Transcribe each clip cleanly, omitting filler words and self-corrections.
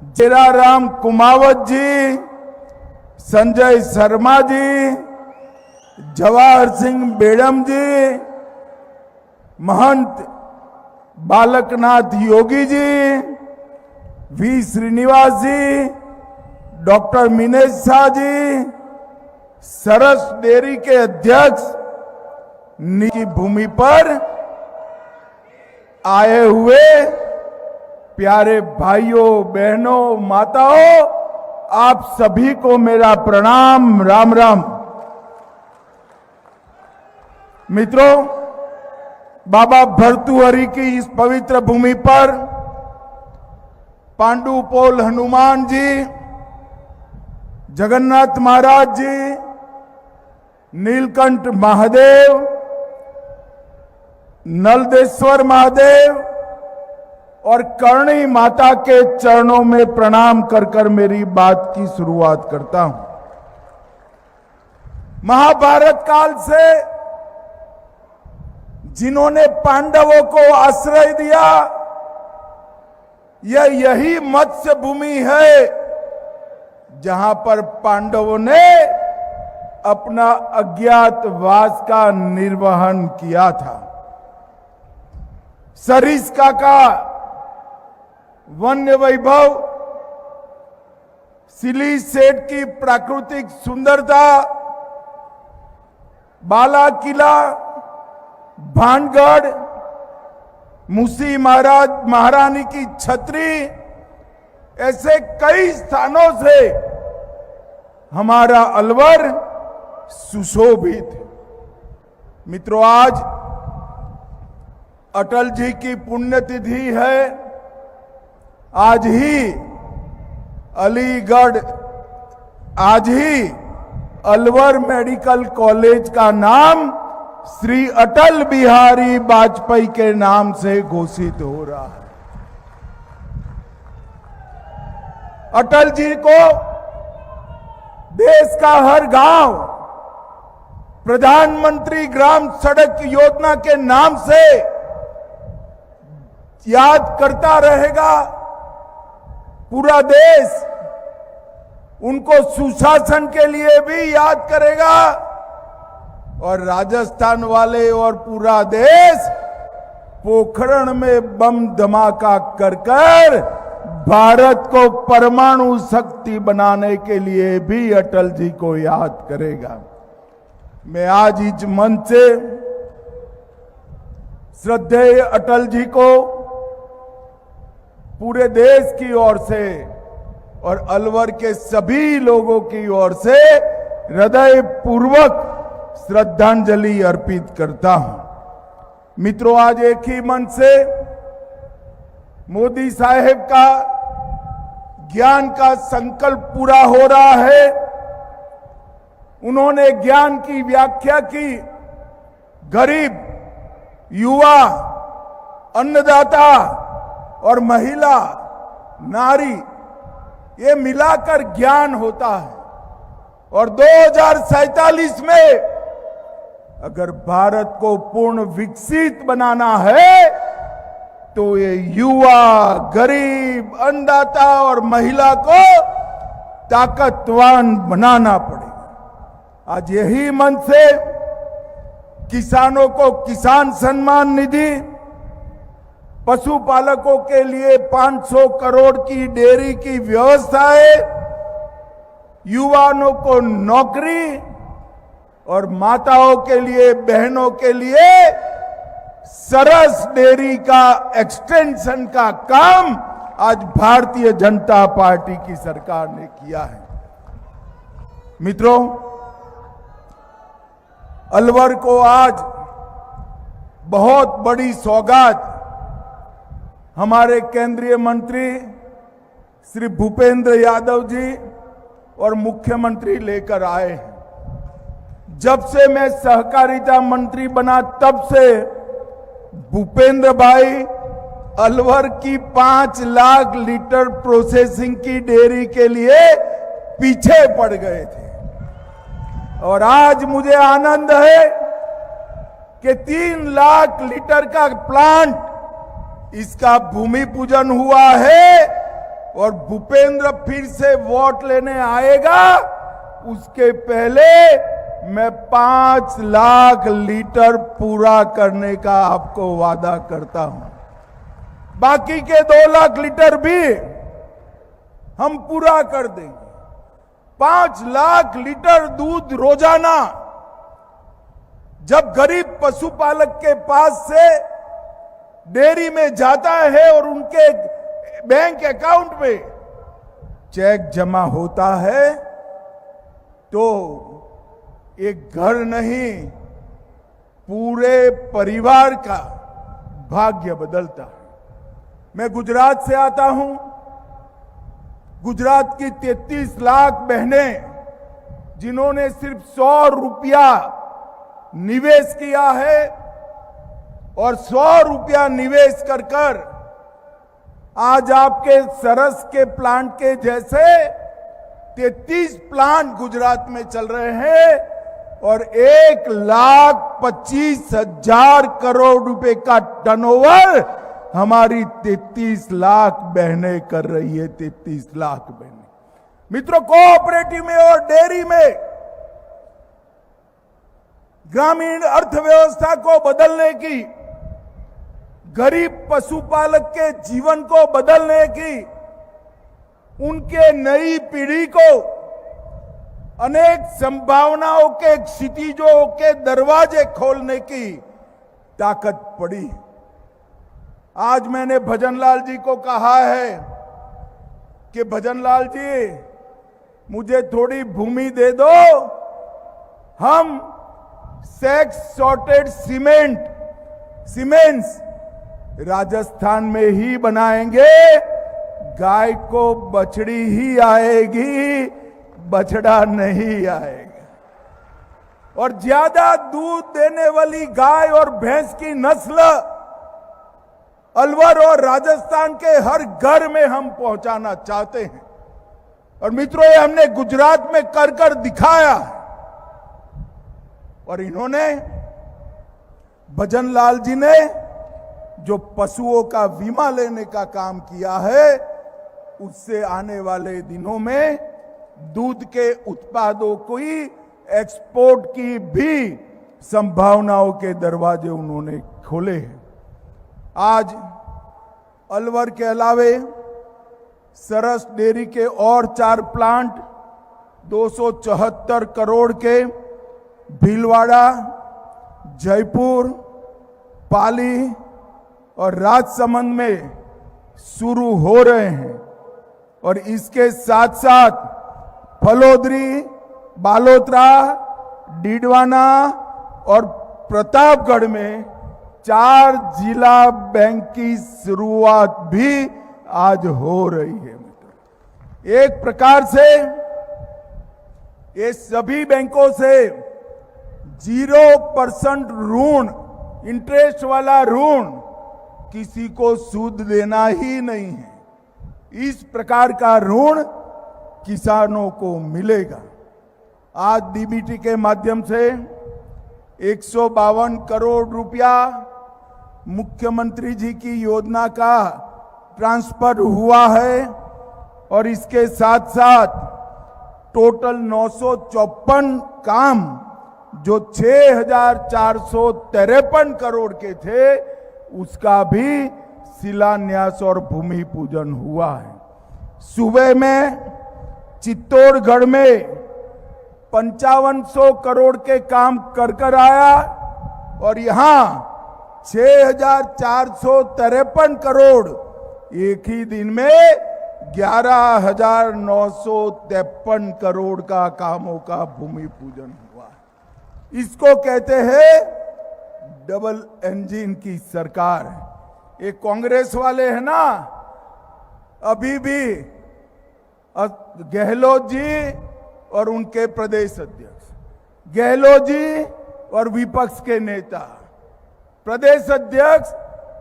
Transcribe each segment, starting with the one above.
जेराराम Kumawat ji, Sanjay Sharma ji, Jawahar Singh Bedam ji, Mahant Balaknath Yogi ji, V Srinivas ji, doctor Minesh Shah ji, Saras dairy के अध्यक्ष निजी भूमि पर आए हुए प्यारे भाइयों बहनों माताओं, आप सभी को मेरा प्रणाम, राम राम। मित्रों, बाबा भर्तृहरि की इस पवित्र भूमि पर पांडुपोल हनुमान जी, जगन्नाथ महाराज जी, नीलकंठ महादेव, नलदेश्वर महादेव और करणी माता के चरणों में प्रणाम कर कर मेरी बात की शुरुआत करता हूं। महाभारत काल से जिन्होंने पांडवों को आश्रय दिया, यही मत्स्य भूमि है जहां पर पांडवों ने अपना अज्ञातवास का निर्वहन किया था। सरिस्का का वन्य वैभव, सिली सेठ की प्राकृतिक सुंदरता, बाला किला, भानगढ़, मुसी महारानी की छतरी, ऐसे कई स्थानों से हमारा अलवर सुशोभित है। मित्रों, आज अटल जी की पुण्यतिथि है। आज ही अलीगढ़, आज ही अलवर मेडिकल कॉलेज का नाम श्री अटल बिहारी वाजपेयी के नाम से घोषित हो रहा है। अटल जी को देश का हर गांव प्रधानमंत्री ग्राम सड़क योजना के नाम से याद करता रहेगा। पूरा देश उनको सुशासन के लिए भी याद करेगा और राजस्थान वाले और पूरा देश पोखरण में बम धमाका कर कर भारत को परमाणु शक्ति बनाने के लिए भी अटल जी को याद करेगा। मैं आज इस मंच से श्रद्धेय अटल जी को पूरे देश की ओर से और अलवर के सभी लोगों की ओर से हृदय पूर्वक श्रद्धांजलि अर्पित करता हूं। मित्रों, आज एक ही मन से मोदी साहेब का ज्ञान का संकल्प पूरा हो रहा है। उन्होंने ज्ञान की व्याख्या की। गरीब, युवा, अन्नदाता और महिला, नारी, ये मिलाकर ज्ञान होता है। और 2047 में अगर भारत को पूर्ण विकसित बनाना है तो ये युवा, गरीब, अन्नदाता और महिला को ताकतवान बनाना पड़ेगा। आज यही मन से किसानों को किसान सम्मान निधि, पशुपालकों के लिए 500 करोड़ की डेयरी की व्यवस्था है, युवाओं को नौकरी और माताओं के लिए, बहनों के लिए सरस डेयरी का एक्सटेंशन का काम आज भारतीय जनता पार्टी की सरकार ने किया है। मित्रों, अलवर को आज बहुत बड़ी सौगात हमारे केंद्रीय मंत्री श्री भूपेंद्र यादव जी और मुख्यमंत्री लेकर आए हैं। जब से मैं सहकारिता मंत्री बना तब से भूपेंद्र भाई अलवर की 5 लाख लीटर प्रोसेसिंग की डेयरी के लिए पीछे पड़ गए थे। और आज मुझे आनंद है कि 3 लाख लीटर का प्लांट, इसका भूमि पूजन हुआ है और भूपेंद्र फिर से वोट लेने आएगा, उसके पहले मैं 5 लाख लीटर पूरा करने का आपको वादा करता हूं। बाकी के 2 लाख लीटर भी हम पूरा कर देंगे। 5 लाख लीटर दूध रोजाना जब गरीब पशुपालक के पास से डेयरी में जाता है और उनके बैंक अकाउंट में चेक जमा होता है, तो एक घर नहीं, पूरे परिवार का भाग्य बदलता है। मैं गुजरात से आता हूं। गुजरात की 33 लाख बहनें जिन्होंने सिर्फ 100 रुपया निवेश किया है और 100 रुपया निवेश कर कर आज आपके सरस के प्लांट के जैसे 33 प्लांट गुजरात में चल रहे हैं और 1,25,000 करोड़ रुपए का टर्नओवर हमारी 33 लाख बहनें कर रही है। 33 लाख बहनें। मित्रों, कोऑपरेटिव में और डेयरी में ग्रामीण अर्थव्यवस्था को बदलने की, गरीब पशुपालक के जीवन को बदलने की, उनके नई पीढ़ी को अनेक संभावनाओं के क्षितिजों के दरवाजे खोलने की ताकत पड़ी। आज मैंने भजनलाल जी को कहा है कि भजनलाल जी, मुझे थोड़ी भूमि दे दो, हम सेक्स सॉर्टेड सीमेंट्स राजस्थान में ही बनाएंगे। गाय को बछड़ी ही आएगी, बछड़ा नहीं आएगा। और ज्यादा दूध देने वाली गाय और भैंस की नस्ल अलवर और राजस्थान के हर घर में हम पहुंचाना चाहते हैं। और मित्रों, ये हमने गुजरात में कर कर दिखाया। और इन्होंने, भजनलाल जी ने जो पशुओं का बीमा लेने का काम किया है, उससे आने वाले दिनों में दूध के उत्पादों की एक्सपोर्ट की भी संभावनाओं के दरवाजे उन्होंने खोले हैं। आज अलवर के अलावे सरस डेयरी के और 4 प्लांट 274 करोड़ के भीलवाड़ा, जयपुर, पाली और राजसमंद में शुरू हो रहे हैं। और इसके साथ साथ फलोदरी, बालोतरा, डीडवाना और प्रतापगढ़ में 4 जिला बैंक की शुरुआत भी आज हो रही है। एक प्रकार से ये सभी बैंकों से 0% ऋण, इंटरेस्ट वाला ऋण किसी को सूद देना ही नहीं है। इस प्रकार का ऋण किसानों को मिलेगा। आज डीबीटी के माध्यम से 152 करोड़ रुपया मुख्यमंत्री जी की योजना का ट्रांसफर हुआ है और इसके साथ साथ टोटल 954 काम जो 6,453 करोड़ के थे, उसका भी शिलान्यास और भूमि पूजन हुआ है। सुबह में चित्तौड़गढ़ में 5500 करोड़ के काम कर आया और यहां 6,453 करोड़ एक ही दिन में 11,953 करोड़ का कामों का भूमि पूजन हुआ। इसको कहते हैं डबल इंजन की सरकार। ये कांग्रेस वाले हैं ना, अभी भी गहलोत जी और उनके प्रदेश अध्यक्ष, गहलोत जी और विपक्ष के नेता, प्रदेश अध्यक्ष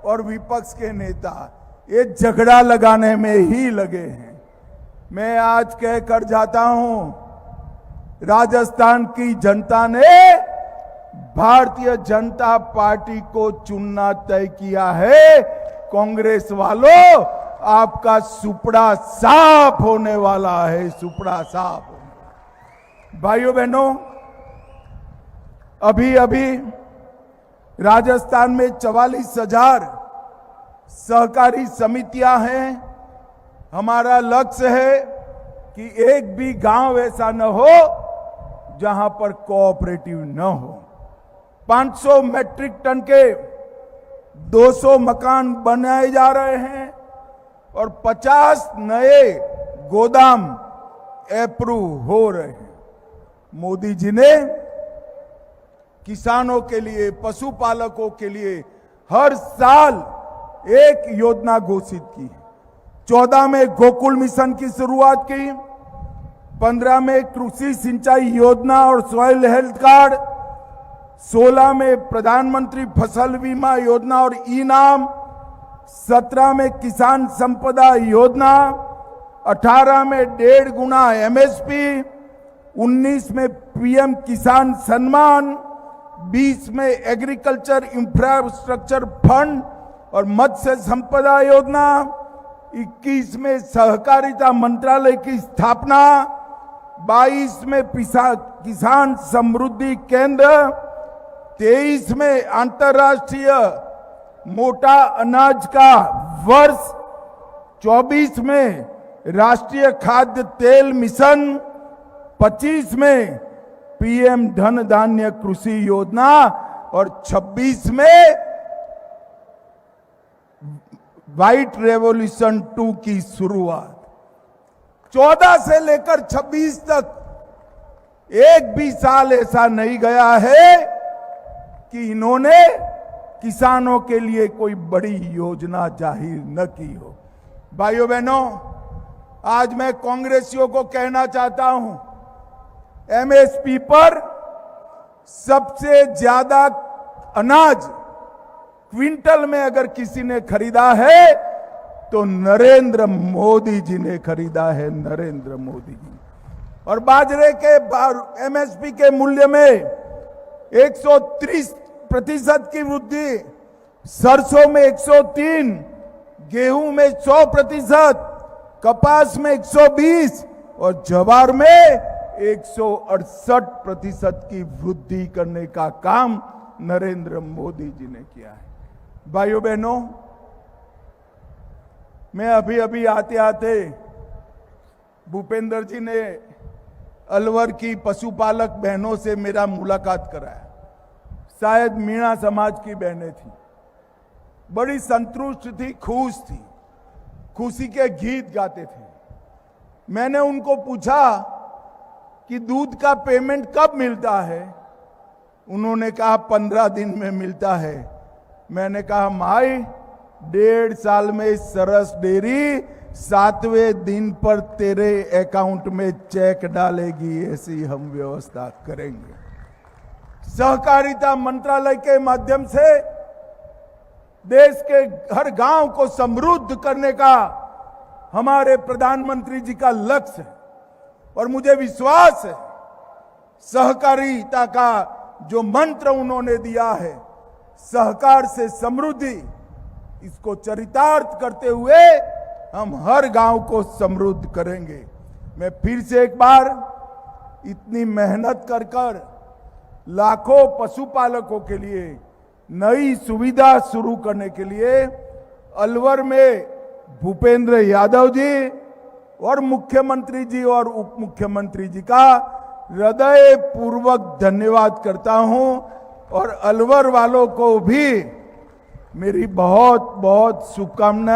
और विपक्ष के नेता, ये झगड़ा लगाने में ही लगे हैं। मैं आज कह कर जाता हूं, राजस्थान की जनता ने भारतीय जनता पार्टी को चुनना तय किया है। कांग्रेस वालों, आपका सुपड़ा साफ होने वाला है, सुपड़ा साफ होने वाला। भाइयों बहनों, अभी अभी राजस्थान में 44,000 सहकारी समितियां हैं। हमारा लक्ष्य है कि एक भी गांव ऐसा न हो जहां पर कोऑपरेटिव न हो। 500 मैट्रिक टन के 200 मकान बनाए जा रहे हैं और 50 नए गोदाम अप्रूव हो रहे हैं। मोदी जी ने किसानों के लिए, पशुपालकों के लिए हर साल एक योजना घोषित की। 14 में गोकुल मिशन की शुरुआत की, 15 में कृषि सिंचाई योजना और सॉइल हेल्थ कार्ड, 16 में प्रधानमंत्री फसल बीमा योजना और ई-नाम, 17 में किसान संपदा योजना, 18 में 1.5 गुना एमएसपी, 19 में पीएम किसान सम्मान, 20 में एग्रीकल्चर इंफ्रास्ट्रक्चर फंड और मत्स्य संपदा योजना, 21 में सहकारिता मंत्रालय की स्थापना, 22 में किसान समृद्धि केंद्र, 23 में अंतर्राष्ट्रीय मोटा अनाज का वर्ष, 24 में राष्ट्रीय खाद्य तेल मिशन, 25 में पीएम धन धान्य कृषि योजना और 26 में व्हाइट रेवोल्यूशन 2 की शुरुआत। 14 से लेकर 26 तक एक भी साल ऐसा नहीं गया है कि इन्होंने किसानों के लिए कोई बड़ी योजना जाहिर न की हो। भाइयों बहनों, आज मैं कांग्रेसियों को कहना चाहता हूं, एमएसपी पर सबसे ज्यादा अनाज क्विंटल में अगर किसी ने खरीदा है तो नरेंद्र मोदी जी ने खरीदा है, नरेंद्र मोदी जी। और बाजरे के एमएसपी के मूल्य में 130% की वृद्धि, सरसों में 103, गेहूं में 100%, कपास में 120 और ज्वार में 168% की वृद्धि करने का काम नरेंद्र मोदी जी ने किया है। भाइयों बहनों, मैं अभी अभी आते आते भूपेंद्र जी ने अलवर की पशुपालक बहनों से मेरा मुलाकात कराया। शायद मीणा समाज की बहनें थी, बड़ी संतुष्ट थी, खुश थी, खुशी के गीत गाते थे। मैंने उनको पूछा कि दूध का पेमेंट कब मिलता है? उन्होंने कहा 15 दिन में मिलता है। मैंने कहा माई, 1.5 साल में सरस डेयरी 7वें दिन पर तेरे अकाउंट में चेक डालेगी, ऐसी हम व्यवस्था करेंगे। सहकारिता मंत्रालय के माध्यम से देश के हर गांव को समृद्ध करने का हमारे प्रधानमंत्री जी का लक्ष्य है और मुझे विश्वास है सहकारिता का जो मंत्र उन्होंने दिया है, सहकार से समृद्धि, इसको चरितार्थ करते हुए हम हर गांव को समृद्ध करेंगे। मैं फिर से एक बार इतनी मेहनत कर कर लाखों पशुपालकों के लिए नई सुविधा शुरू करने के लिए अलवर में भूपेंद्र यादव जी और मुख्यमंत्री जी और उप मुख्यमंत्री जी का हृदय पूर्वक धन्यवाद करता हूं और अलवर वालों को भी मेरी बहुत बहुत शुभकामनाएं।